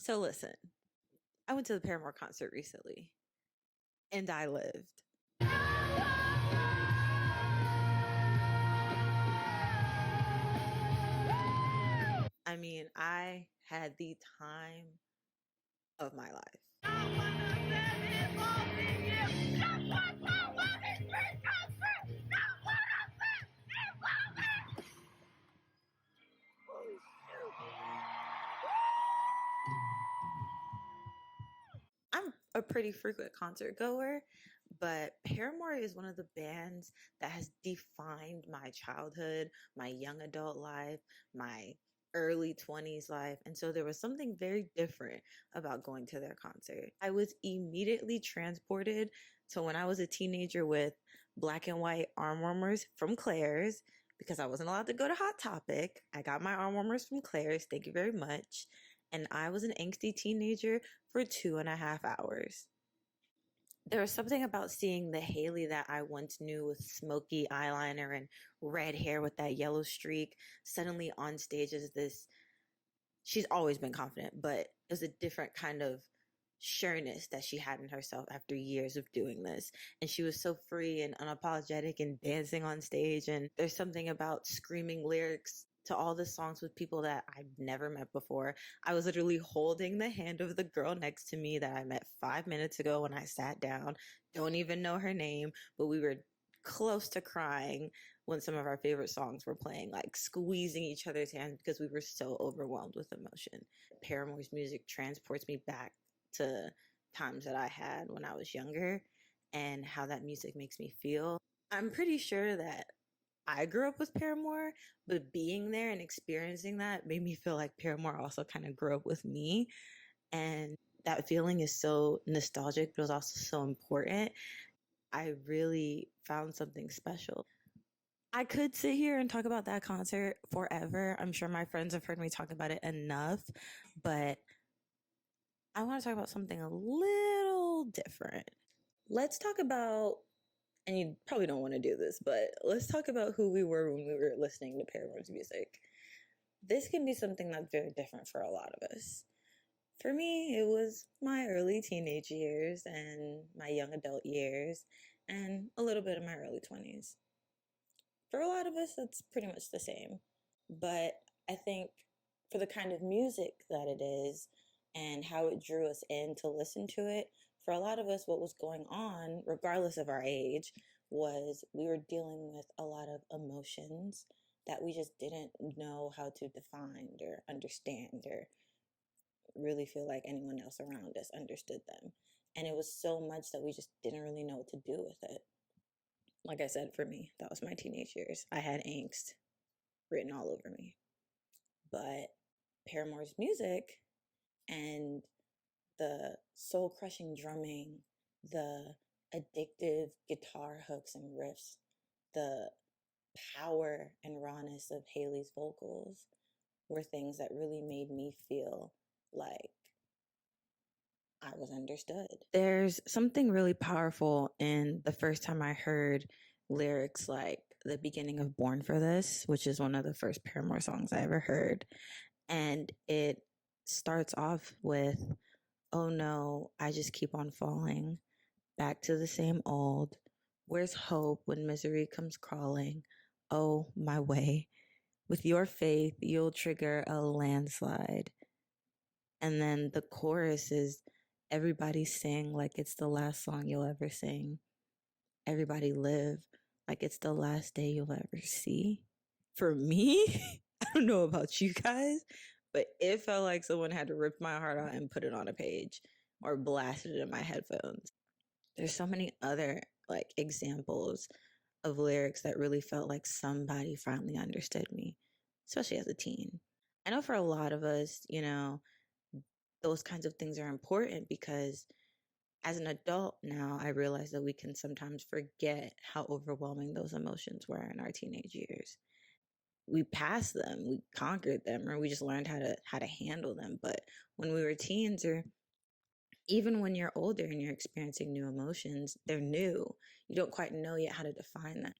So listen, I went to the Paramore concert recently and I lived. I mean, I had the time of my life. I'm a pretty frequent concert goer, but Paramore is one of the bands that has defined my childhood, my young adult life, my early 20s life. And so there was something very different about going to their concert. I was immediately transported to when I was a teenager with black and white arm warmers from Claire's because I wasn't allowed to go to Hot Topic. I got my arm warmers from Claire's. Thank you very much. And I was an angsty teenager for 2.5 hours. There was something about seeing the Haley that I once knew with smoky eyeliner and red hair with that yellow streak suddenly on stage as this. She's always been confident, but it was a different kind of sureness that she had in herself after years of doing this. And she was so free and unapologetic and dancing on stage. And there's something about screaming lyrics to all the songs with people that I've never met before. I was literally holding the hand of the girl next to me that I met 5 minutes ago when I sat down. Don't even know her name, but we were close to crying when some of our favorite songs were playing, like squeezing each other's hands because we were so overwhelmed with emotion. Paramore's music transports me back to times that I had when I was younger and how that music makes me feel. I'm pretty sure that I grew up with Paramore, but being there and experiencing that made me feel like Paramore also kind of grew up with me. And that feeling is so nostalgic, but it was also so important. I really found something special. I could sit here and talk about that concert forever. I'm sure my friends have heard me talk about it enough, but I want to talk about something a little different. Let's talk about, and you probably don't want to do this, but let's talk about who we were when we were listening to Paramore's music. This can be something that's very different for a lot of us. For me, it was my early teenage years and my young adult years and a little bit of my early 20s. For a lot of us, it's pretty much the same. But I think for the kind of music that it is and how it drew us in to listen to it, for a lot of us, what was going on, regardless of our age, was we were dealing with a lot of emotions that we just didn't know how to define or understand or really feel like anyone else around us understood them. And it was so much that we just didn't really know what to do with it. Like I said, for me, that was my teenage years. I had angst written all over me. But Paramore's music and the soul crushing drumming, the addictive guitar hooks and riffs, the power and rawness of Haley's vocals were things that really made me feel like I was understood. There's something really powerful in the first time I heard lyrics like the beginning of Born for This, which is one of the first Paramore songs I ever heard. And it starts off with, oh no, I just keep on falling back to the same old. Where's hope when misery comes crawling? Oh, my way. With your faith, you'll trigger a landslide. And then the chorus is everybody sing like it's the last song you'll ever sing. Everybody live like it's the last day you'll ever see. For me, I don't know about you guys, but it felt like someone had to rip my heart out and put it on a page or blast it in my headphones. There's so many other like examples of lyrics that really felt like somebody finally understood me, especially as a teen. I know for a lot of us, those kinds of things are important because as an adult now, I realize that we can sometimes forget how overwhelming those emotions were in our teenage years. We passed them, we conquered them, or we just learned how to handle them. But when we were teens, or even when you're older and you're experiencing new emotions, they're new. You don't quite know yet how to define them.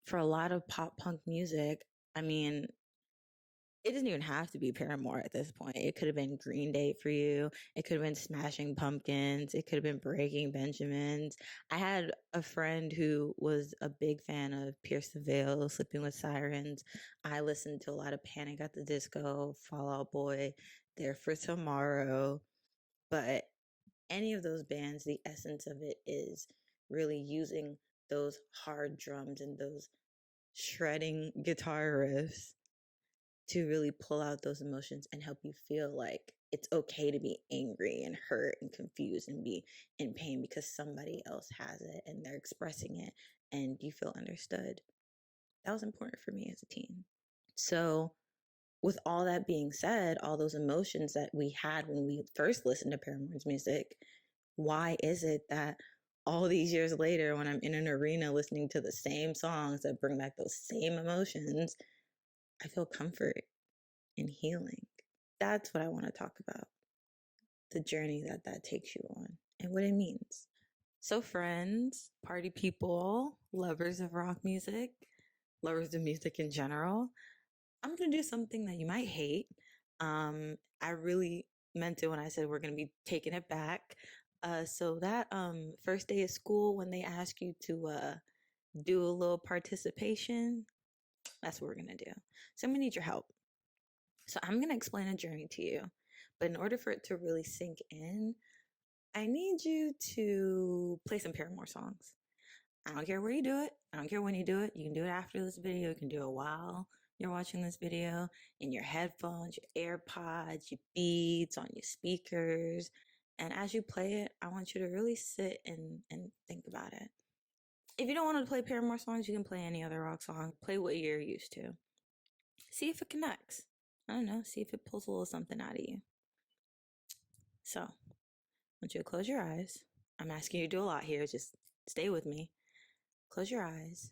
For a lot of pop punk music, I mean, It doesn't even have to be Paramore at this point. It could have been Green Day for you. It could have been Smashing Pumpkins. It could have been Breaking Benjamins. I had a friend who was a big fan of Pierce the Veil, Sleeping with Sirens. I listened to a lot of Panic at the Disco, Fall Out Boy, There for Tomorrow. But any of those bands, the essence of it is really using those hard drums and those shredding guitar riffs to really pull out those emotions and help you feel like it's okay to be angry and hurt and confused and be in pain because somebody else has it and they're expressing it and you feel understood. That was important for me as a teen. So, with all that being said, all those emotions that we had when we first listened to Paramore's music, why is it that all these years later, when I'm in an arena listening to the same songs that bring back those same emotions, I feel comfort and healing? That's what I want to talk about, the journey that that takes you on and what it means. So, friends, party people, lovers of rock music, lovers of music in general, I'm going to do something that you might hate. I really meant it when I said we're going to be taking it back. So that first day of school, when they ask you to do a little participation, that's what we're going to do. So I'm going to need your help. So I'm going to explain a journey to you. But in order for it to really sink in, I need you to play some Paramore songs. I don't care where you do it. I don't care when you do it. You can do it after this video. You can do it while you're watching this video in your headphones, your AirPods, your Beats, on your speakers. And as you play it, I want you to really sit and think about it. If you don't want to play Paramore songs, you can play any other rock song. Play what you're used to. See if it connects. I don't know. See if it pulls a little something out of you. So, I want you to close your eyes. I'm asking you to do a lot here. Just stay with me. Close your eyes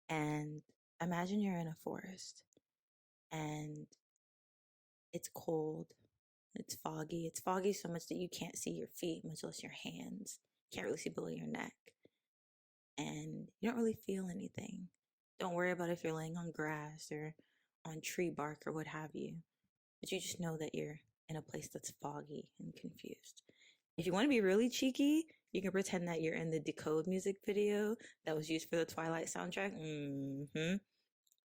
and imagine you're in a forest and it's cold. It's foggy. It's foggy so much that you can't see your feet, much less your hands. You can't really see below your neck. And you don't really feel anything. Don't worry about if you're laying on grass or on tree bark or what have you. But you just know that you're in a place that's foggy and confused. If you want to be really cheeky, you can pretend that you're in the Decode music video that was used for the Twilight soundtrack.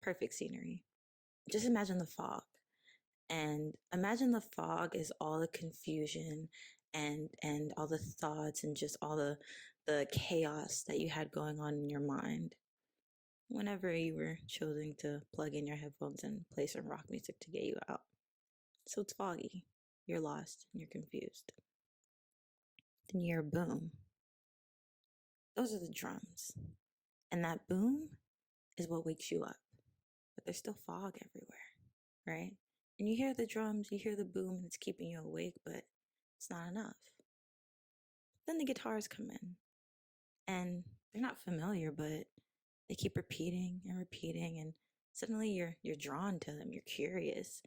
Perfect scenery. Just imagine the fog. And imagine the fog is all the confusion and all the thoughts and just all the chaos that you had going on in your mind whenever you were choosing to plug in your headphones and play some rock music to get you out. So it's foggy. You're lost and you're confused. Then you hear a boom. Those are the drums. And that boom is what wakes you up. But there's still fog everywhere, right? And you hear the drums, you hear the boom, and it's keeping you awake, but it's not enough. Then the guitars come in. And they're not familiar, but they keep repeating and repeating, and suddenly you're drawn to them. You're curious.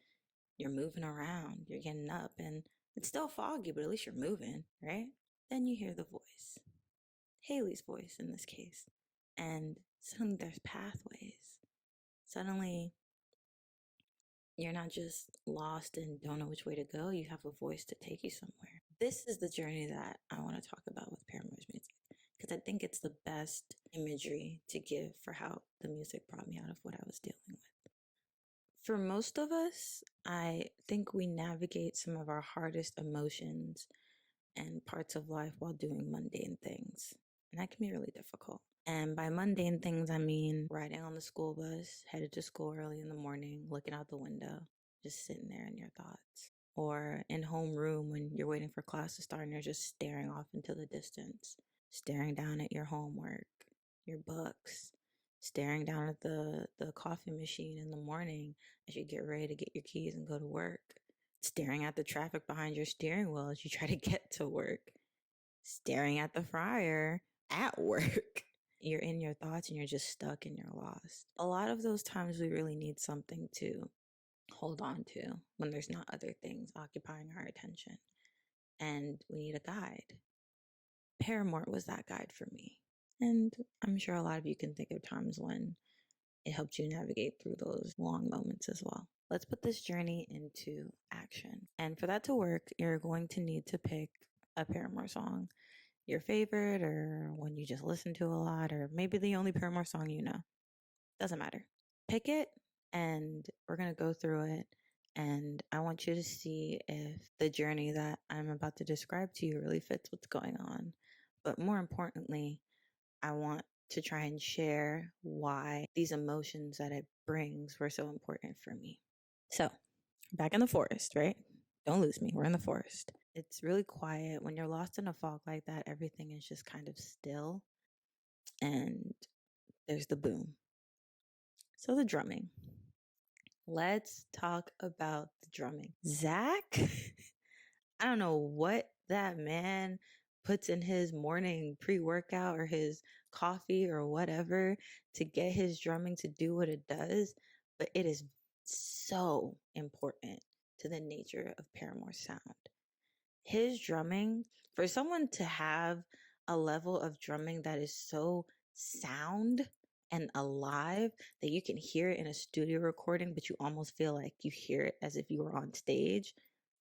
You're moving around. You're getting up, and it's still foggy, but at least you're moving, right? Then you hear the voice. Haley's voice in this case. And suddenly there's pathways. Suddenly you're not just lost and don't know which way to go. You have a voice to take you somewhere. This is the journey that I want to talk about with Paramore's music because I think it's the best imagery to give for how the music brought me out of what I was dealing with. For most of us, I think we navigate some of our hardest emotions and parts of life while doing mundane things. And that can be really difficult. And by mundane things, I mean riding on the school bus, headed to school early in the morning, looking out the window, just sitting there in your thoughts. Or in homeroom when you're waiting for class to start and you're just staring off into the distance, staring down at your homework, your books, staring down at the coffee machine in the morning as you get ready to get your keys and go to work, staring at the traffic behind your steering wheel as you try to get to work, staring at the fryer at work. You're in your thoughts and you're just stuck and you're lost. A lot of those times we really need something to hold on to when there's not other things occupying our attention. And we need a guide. Paramore was that guide for me. And I'm sure a lot of you can think of times when it helped you navigate through those long moments as well. let's put this journey into action. And for that to work, you're going to need to pick a Paramore song, your favorite, or one you just listen to a lot, or maybe the only Paramore song you know. Doesn't matter. Pick it, and we're going to go through it. And I want you to see if the journey that I'm about to describe to you really fits what's going on. But more importantly, I want to try and share why these emotions that it brings were so important for me. So, back in the forest, right? Don't lose me. We're in the forest. It's really quiet. When you're lost in a fog like that, everything is just kind of still. And there's the boom. So, the drumming. Let's talk about the drumming. Zach, I don't know what that man puts in his morning pre-workout or his coffee or whatever to get his drumming to do what it does, but it is so important to the nature of Paramore's sound. His drumming, for someone to have a level of drumming that is so sound and alive that you can hear it in a studio recording, but you almost feel like you hear it as if you were on stage,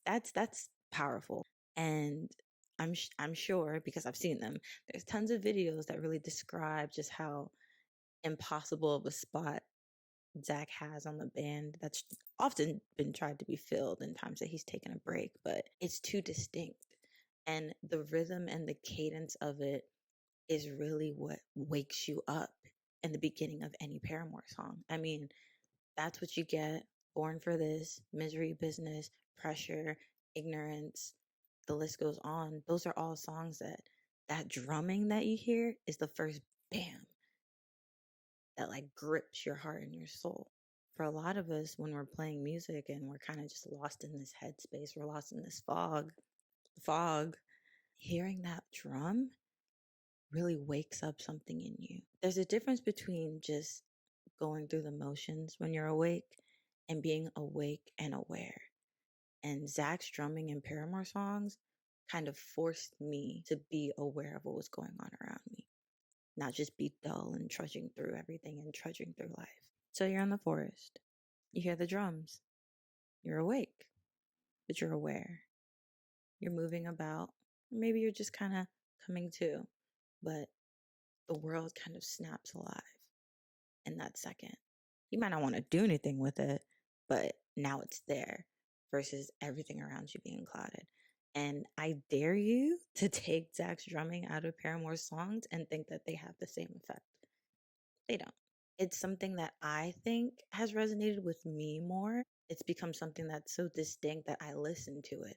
that's powerful. And I'm sure, because I've seen them, there's tons of videos that really describe just how impossible of a spot Zach has on the band that's often been tried to be filled in times that he's taken a break, but it's too distinct. And the rhythm and the cadence of it is really what wakes you up in the beginning of any Paramore song. I mean, that's what you get. Born for This, Misery Business, Pressure, Ignorance, the list goes on. Those are all songs that drumming that you hear is the first bam that like grips your heart and your soul. For a lot of us, when we're playing music and we're kind of just lost in this headspace, we're lost in this fog, hearing that drum really wakes up something in you. There's a difference between just going through the motions when you're awake and being awake and aware. And Zach's drumming in Paramore songs kind of forced me to be aware of what was going on around me, not just be dull and trudging through everything and trudging through life. So you're in the forest, you hear the drums, you're awake, but you're aware. You're moving about, maybe you're just kind of coming to, but the world kind of snaps alive in that second. You might not want to do anything with it, but now it's there versus everything around you being clouded. And I dare you to take Zach's drumming out of Paramore's songs and think that they have the same effect. They don't. It's something that I think has resonated with me more. It's become something that's so distinct that I listen to it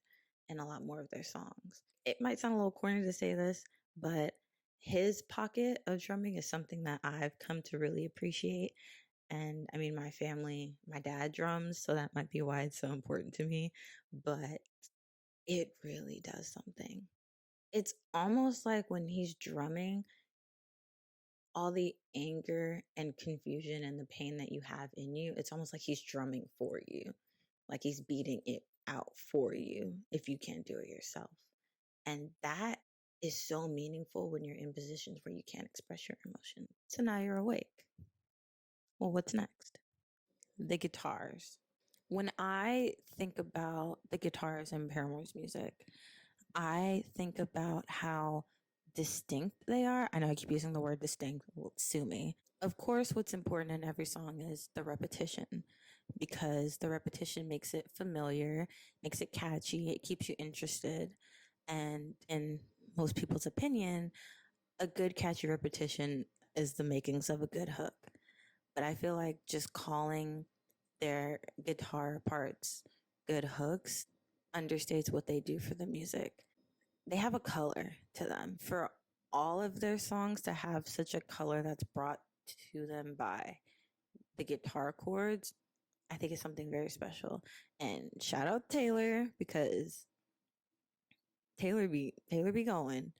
in a lot more of their songs. It might sound a little corny to say this, but his pocket of drumming is something that I've come to really appreciate. And I mean, my family, my dad drums, so that might be why it's so important to me, but it really does something. It's almost like when he's drumming, all the anger and confusion and the pain that you have in you, it's almost like he's drumming for you, like he's beating it out for you if you can't do it yourself. And that is so meaningful when you're in positions where you can't express your emotion. So now you're awake. Well, what's next? The guitars. When I think about the guitars in Paramore's music, I think about how distinct they are. I know I keep using the word distinct, well, sue me. Of course, what's important in every song is the repetition because the repetition makes it familiar, makes it catchy, it keeps you interested. And in most people's opinion, a good catchy repetition is the makings of a good hook. But I feel like just calling their guitar parts good hooks understates what they do for the music. They have a color to them. For all of their songs to have such a color that's brought to them by the guitar chords, I think it's something very special. And shout out Taylor because Taylor be going.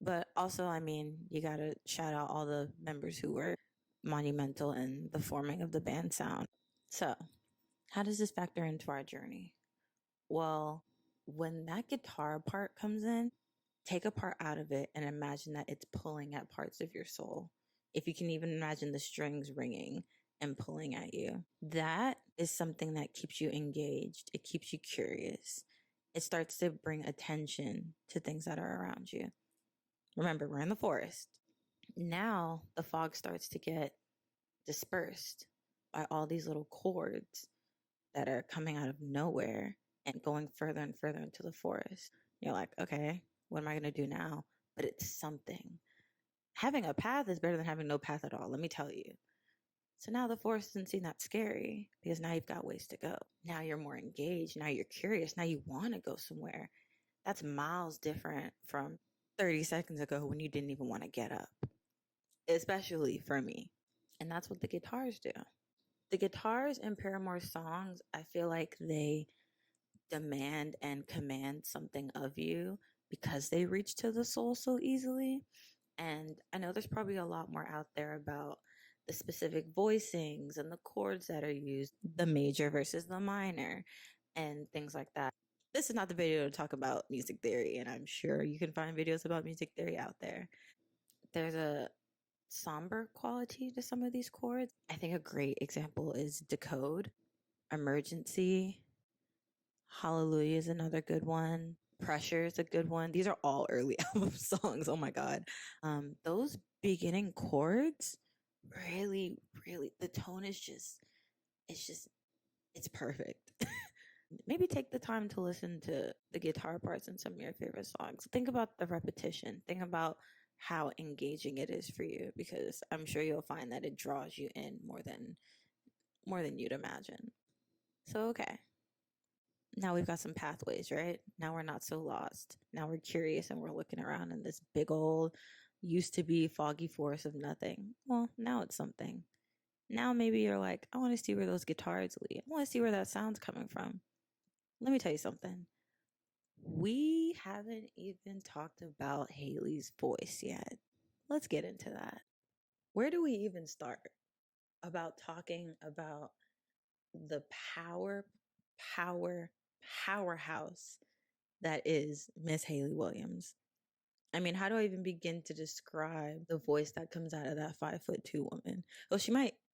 But also, I mean, you gotta shout out all the members who were monumental in the forming of the band sound. So, how does this factor into our journey? Well, when that guitar part comes in, take a part out of it and imagine that it's pulling at parts of your soul. If you can even imagine the strings ringing and pulling at you. That is something that keeps you engaged. It keeps you curious. It starts to bring attention to things that are around you. Remember, we're in the forest. Now the fog starts to get dispersed by all these little chords that are coming out of nowhere and going further and further into the forest. You're like, okay, what am I going to do now? But it's something. Having a path is better than having no path at all, let me tell you. So now the forest doesn't seem that scary because now you've got ways to go. Now you're more engaged. Now you're curious. Now you want to go somewhere. That's miles different from 30 seconds ago when you didn't even want to get up, especially for me. And that's what the guitars do. The guitars in Paramore's songs, I feel like they demand and command something of you because they reach to the soul so easily. And I know there's probably a lot more out there about the specific voicings and the chords that are used, the major versus the minor, and things like that. This is not the video to talk about music theory, and I'm sure you can find videos about music theory out there. There's a somber quality to some of these chords. I think a great example is Decode, Emergency, Hallelujah is another good one. Pressure is a good one. These are all early album songs. Oh my God. Those beginning chords really, really, the tone is it's perfect. Maybe take the time to listen to the guitar parts in some of your favorite songs. Think about the repetition. Think about how engaging it is for you, because I'm sure you'll find that it draws you in more than you'd imagine. So okay. Now we've got some pathways, right? Now we're not so lost. Now we're curious and we're looking around in this big old used to be foggy forest of nothing. Well, now it's something. Now maybe you're like, I want to see where those guitars lead. I want to see where that sound's coming from. Let me tell you something. We haven't even talked about Haley's voice yet. Let's get into that. Where do we even start about talking about the power, powerhouse that is Miss Haley Williams? I mean, how do I even begin to describe the voice that comes out of that 5'2" woman? Well,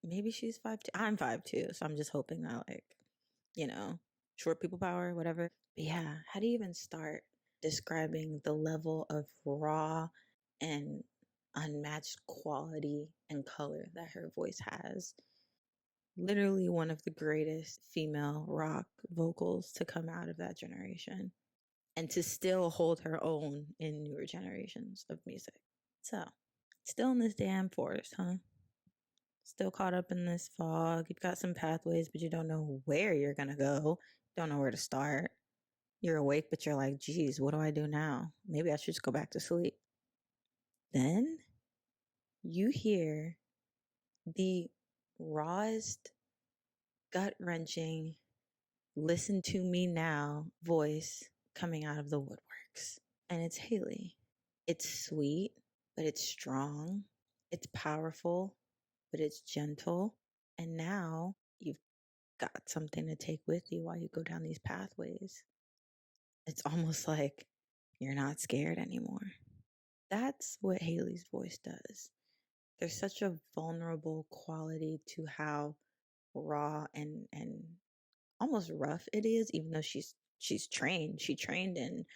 maybe she's 5'2". I'm 5'2", so I'm just hoping that, like, short people power, whatever. But yeah, how do you even start describing the level of raw and unmatched quality and color that her voice has? Literally one of the greatest female rock vocals to come out of that generation, and to still hold her own in newer generations of music. So, still in this damn forest, huh? Still caught up in this fog. You've got some pathways, but you don't know where you're gonna go. Don't know where to start. You're awake, but you're like, geez, what do I do now? Maybe I should just go back to sleep. Then you hear the rawest, gut wrenching, listen to me now voice coming out of the woodworks. And it's Haley. It's sweet, but it's strong. It's powerful, but it's gentle. And now you've got something to take with you while you go down these pathways. It's almost like you're not scared anymore. That's what Haley's voice does. There's such a vulnerable quality to how raw and almost rough it is, even though she's trained. She trained in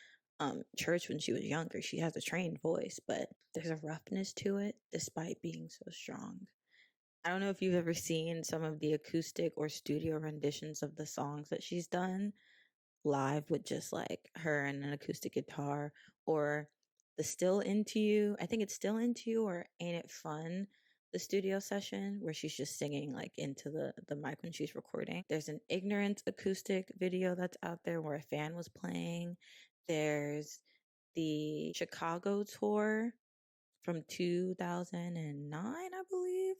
church when she was younger. She has a trained voice, but there's a roughness to it despite being so strong. I don't know if you've ever seen some of the acoustic or studio renditions of the songs that she's done live with just like her and an acoustic guitar, or the Still Into You. I think it's Still Into You or Ain't It Fun, the studio session where she's just singing like into the mic when she's recording. There's an Ignorance acoustic video that's out there where a fan was playing. There's the Chicago tour from 2009, I believe.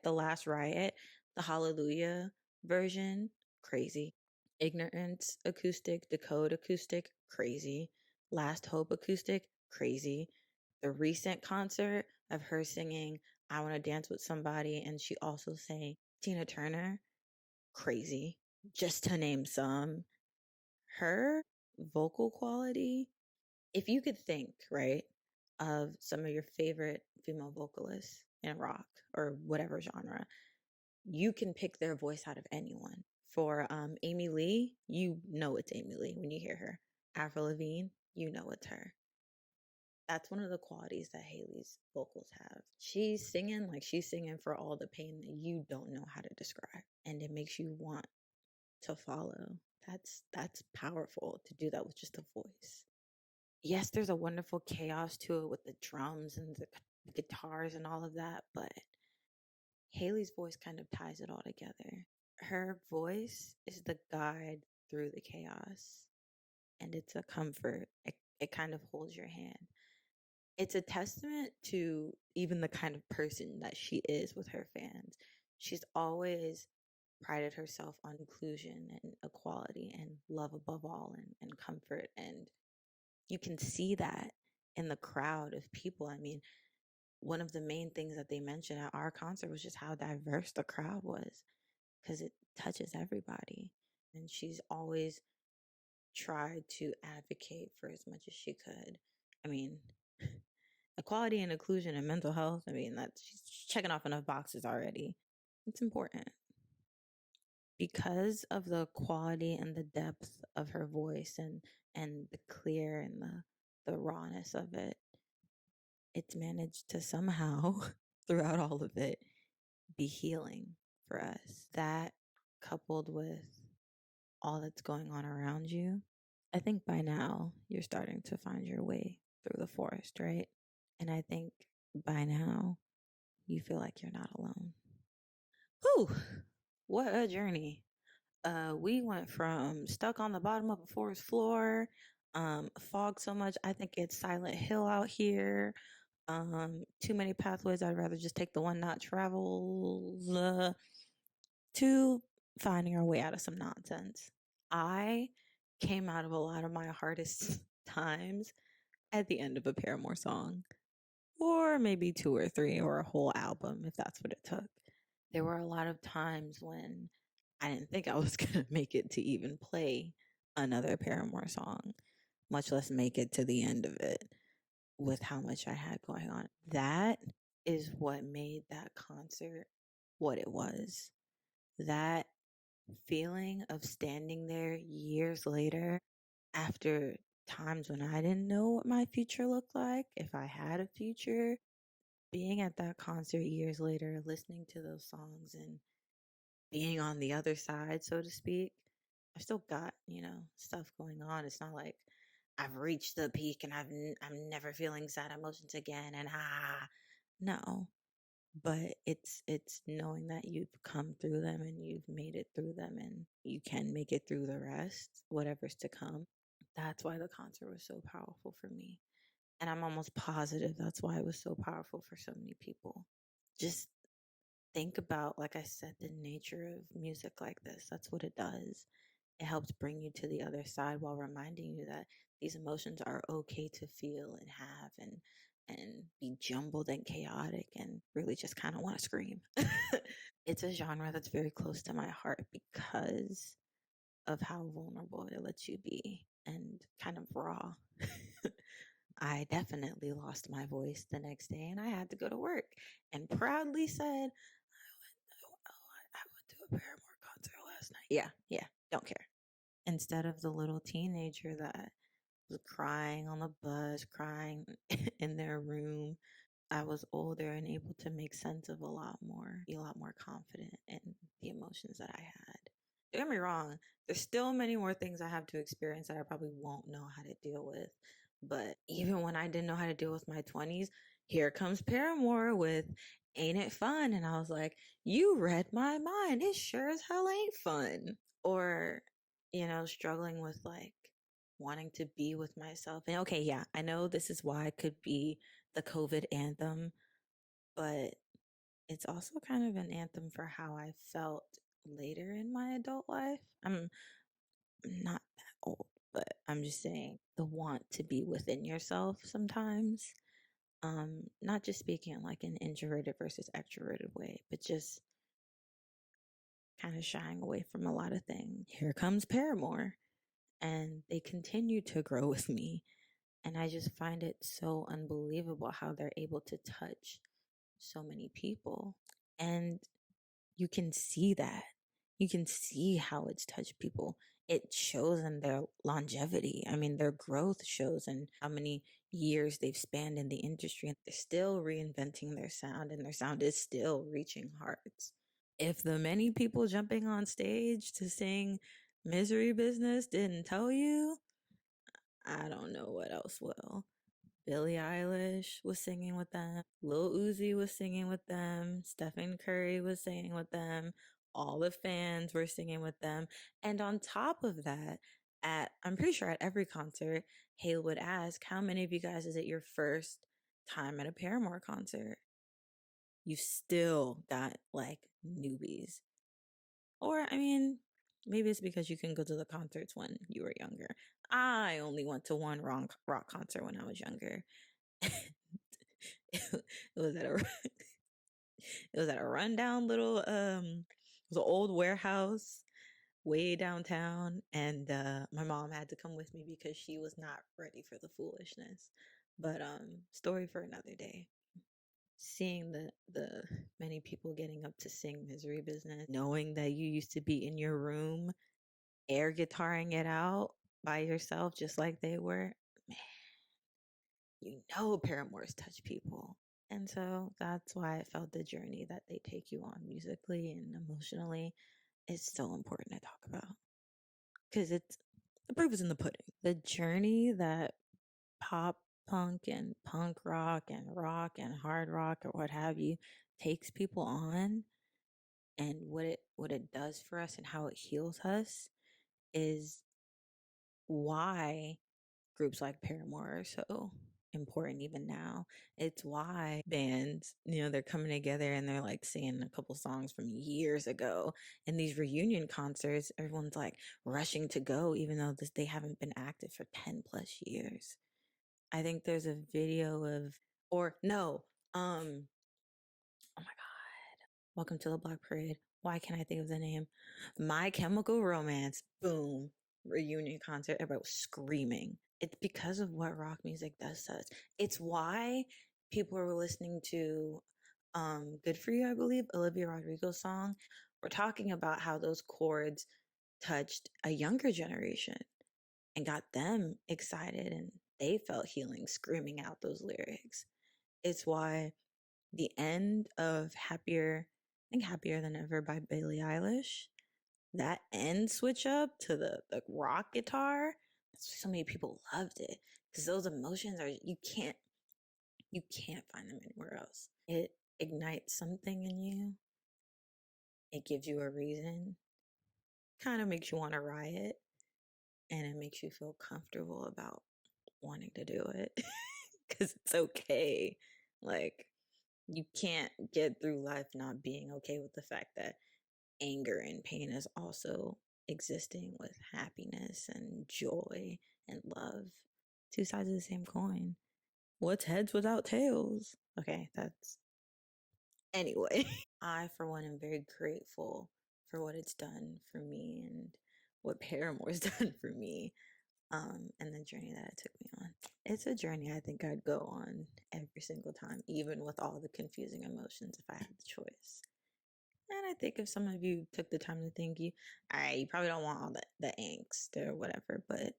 The last riot, the Hallelujah version, crazy. Ignorance acoustic, Decode acoustic, crazy. Last Hope acoustic, crazy. The recent concert of her singing I Want to Dance with Somebody, and she also sang Tina Turner, crazy. Just to name some. Her vocal quality, if you could think, right, of some of your favorite female vocalists in rock or whatever genre, you can pick their voice out of anyone. For Amy Lee, you know it's Amy Lee when you hear her. Avril Lavigne, you know it's her. That's one of the qualities that Haley's vocals have. She's singing like she's singing for all the pain that you don't know how to describe, and it makes you want to follow. That's powerful to do that with just a voice. Yes, there's a wonderful chaos to it with the drums and the guitars and all of that, but Haley's voice kind of ties it all together. Her voice is the guide through the chaos, and it's a comfort. It kind of holds your hand. It's a testament to even the kind of person that she is with her fans. She's always prided herself on inclusion and equality and love above all, and comfort. And you can see that in the crowd of people. I mean, one of the main things that they mentioned at our concert was just how diverse the crowd was, because it touches everybody. And she's always tried to advocate for as much as she could. I mean, equality and inclusion and mental health, I mean, that's she's checking off enough boxes already. It's important. Because of the quality and the depth of her voice, and the clear and the rawness of it, it's managed to somehow throughout all of it be healing for us. That, coupled with all that's going on around you, I think by now you're starting to find your way through the forest, right? And I think by now you feel like you're not alone. Whew, what a journey. We went from stuck on the bottom of a forest floor, fog so much I think it's Silent Hill out here, too many pathways, I'd rather just take the one not traveled, to finding our way out of some nonsense. I came out of a lot of my hardest times at the end of a Paramore song, or maybe two or three, or a whole album if that's what it took. There were a lot of times when I didn't think I was going to make it to even play another Paramore song, much less make it to the end of it with how much I had going on. That is what made that concert what it was. That feeling of standing there years later, after times when I didn't know what my future looked like, if I had a future, being at that concert years later, listening to those songs and being on the other side, so to speak. I've still got, stuff going on. It's not like I've reached the peak and I'm never feeling sad emotions again, and no. But it's knowing that you've come through them and you've made it through them, and you can make it through the rest, whatever's to come. That's why the concert was so powerful for me. And I'm almost positive that's why it was so powerful for so many people. Just think about, like I said, the nature of music like this. That's what it does. It helps bring you to the other side while reminding you that these emotions are okay to feel and have, and be jumbled and chaotic and really just kind of want to scream. It's a genre that's very close to my heart because of how vulnerable it lets you be and kind of raw. I definitely lost my voice the next day and I had to go to work and proudly said, I went to a Paramore concert last night. Yeah, don't care. Instead of the little teenager that was crying on the bus, crying in their room, I was older and able to make sense of a lot more, be a lot more confident in the emotions that I had. Don't get me wrong, there's still many more things I have to experience that I probably won't know how to deal with. But even when I didn't know how to deal with my 20s, here comes Paramore with Ain't It Fun? And I was like, you read my mind. It sure as hell ain't fun. Or, struggling with like wanting to be with myself. And okay, yeah, I know this is why it could be the COVID anthem, but it's also kind of an anthem for how I felt later in my adult life. I'm not that old, but I'm just saying the want to be within yourself sometimes. Not just speaking like an introverted versus extroverted way, but just kind of shying away from a lot of things. Here comes Paramore, and they continue to grow with me. And I just find it so unbelievable how they're able to touch so many people. And you can see that. You can see how it's touched people. It shows in their longevity. I mean, their growth shows in how many years they've spanned in the industry. They're still reinventing their sound, and their sound is still reaching hearts. If the many people jumping on stage to sing Misery Business didn't tell you, I don't know what else will. Billie Eilish was singing with them. Lil Uzi was singing with them. Stephen Curry was singing with them. All the fans were singing with them. And on top of that, I'm pretty sure at every concert, Hale would ask, how many of you guys is it your first time at a Paramore concert? You still got like newbies. Or, I mean, maybe it's because you can go to the concerts when you were younger. I only went to one rock concert when I was younger. it was at a it was at a rundown little it was an old warehouse way downtown, and my mom had to come with me because she was not ready for the foolishness. But story for another day. Seeing the many people getting up to sing Misery Business, knowing that you used to be in your room air guitaring it out by yourself just like they were, man, you know Paramore's touch people. And so that's why I felt the journey that they take you on musically and emotionally is so important to talk about. Because it's the proof is in the pudding. The journey that pop punk and punk rock and hard rock or what have you takes people on, and what it does for us and how it heals us is why groups like Paramore are so important even now. It's why bands, they're coming together and they're like singing a couple songs from years ago. In these reunion concerts, everyone's like rushing to go, even though they haven't been active for 10 plus years. I think there's a video of, or no, oh my God, Welcome to the Black Parade. Why can't I think of the name? My Chemical Romance. Boom. Reunion concert. Everybody was screaming. It's because of what rock music does to us. It's why people were listening to Good For You, I believe, Olivia Rodrigo's song. We're talking about how those chords touched a younger generation and got them excited, and they felt healing screaming out those lyrics. It's why the end of Happier Than Ever by Billie Eilish, that end switch up to the rock guitar, so many people loved it because those emotions are you can't find them anywhere else. It ignites something in you. It gives you a reason. Kind of makes you want to riot, and it makes you feel comfortable about wanting to do it because it's okay. Like, you can't get through life not being okay with the fact that anger and pain is also existing with happiness and joy and love. Two sides of the same coin. What's heads without tails? Okay, that's. Anyway, I, for one, am very grateful for what it's done for me and what Paramore's done for me, and the journey that it took me on. It's a journey I think I'd go on every single time, even with all the confusing emotions if I had the choice. And I think if some of you took the time to think, you probably don't want all the angst or whatever, but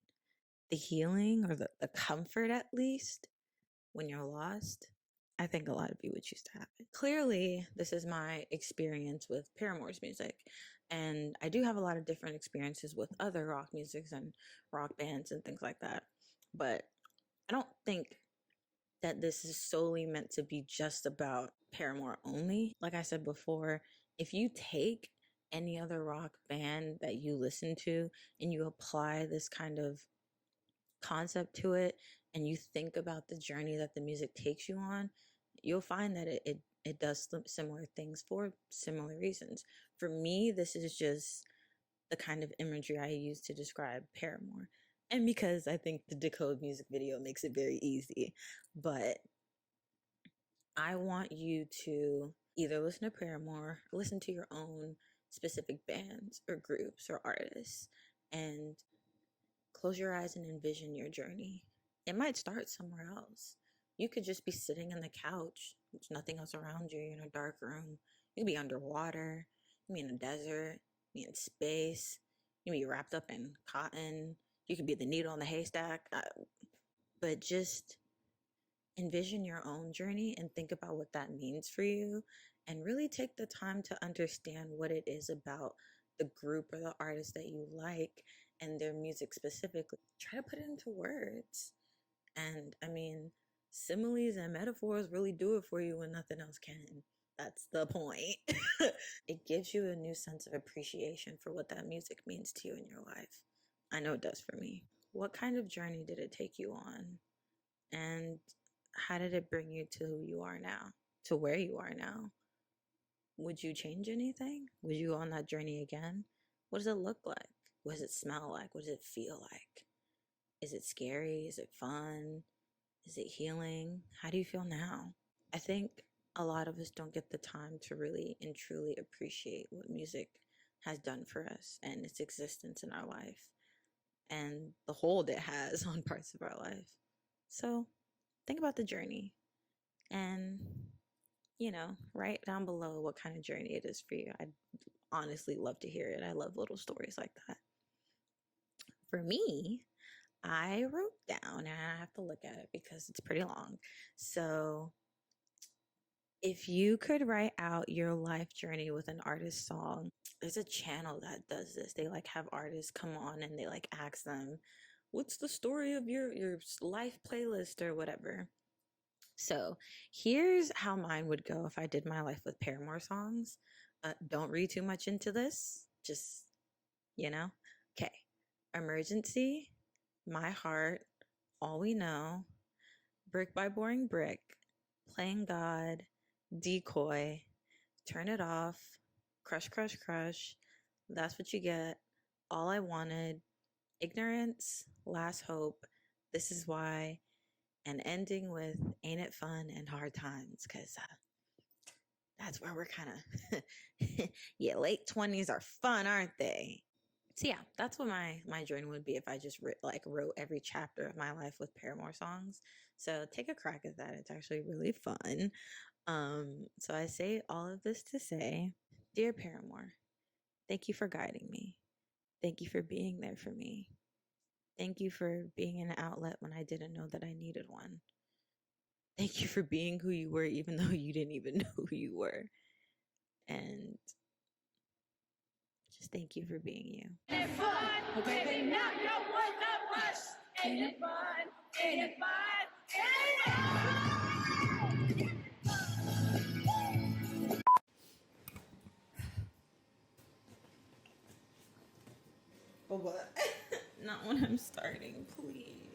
the healing or the comfort at least when you're lost, I think a lot of you would choose to have it. Clearly, this is my experience with Paramore's music. And I do have a lot of different experiences with other rock musics and rock bands and things like that. But I don't think that this is solely meant to be just about Paramore only. Like I said before, if you take any other rock band that you listen to and you apply this kind of concept to it and you think about the journey that the music takes you on, you'll find that it does similar things for similar reasons. For me, this is just the kind of imagery I use to describe Paramore. And because I think the Decode music video makes it very easy. But I want you to either listen to Paramore, listen to your own specific bands or groups or artists, and close your eyes and envision your journey. It might start somewhere else. You could just be sitting on the couch, there's nothing else around you, you're in a dark room. You could be underwater. You be in a desert, you be in space, you be wrapped up in cotton. You could be the needle in the haystack. But just envision your own journey and think about what that means for you, and really take the time to understand what it is about the group or the artist that you like and their music specifically. Try to put it into words. And I mean, similes and metaphors really do it for you when nothing else can. That's the point. It gives you a new sense of appreciation for what that music means to you in your life. I know it does for me. What kind of journey did it take you on? And how did it bring you to who you are now, to where you are now? Would you change anything? Would you go on that journey again? What does it look like? What does it smell like? What does it feel like? Is it scary? Is it fun? Is it healing? How do you feel now? I think a lot of us don't get the time to really and truly appreciate what music has done for us and its existence in our life and the hold it has on parts of our life. So think about the journey and, write down below what kind of journey it is for you. I'd honestly love to hear it. I love little stories like that. For me, I wrote down, and I have to look at it because it's pretty long. So, if you could write out your life journey with an artist song, there's a channel that does this. They have artists come on and they ask them, what's the story of your life playlist or whatever. So here's how mine would go if I did my life with Paramore songs. Don't read too much into this. Just, Okay. Emergency, My Heart, All We Know, Brick by Boring Brick, Playing God, Decoy, Turn It Off, Crush, Crush, Crush, That's What You Get, All I Wanted, Ignorance, Last Hope, This Is Why, and ending with Ain't It Fun and Hard Times, because that's where we're kind of, yeah, late 20s are fun, aren't they? So yeah, that's what my journey would be if I just wrote every chapter of my life with Paramore songs. So take a crack at that. It's actually really fun. So I say all of this to say, dear Paramore, thank you for guiding me. Thank you for being there for me. Thank you for being an outlet when I didn't know that I needed one. Thank you for being who you were, even though you didn't even know who you were. And just thank you for being you. Ain't it fun? Oh, baby, now you're one of us. Ain't it fun? Ain't it fun? Ain't it fun? But what? Not when I'm starting, please.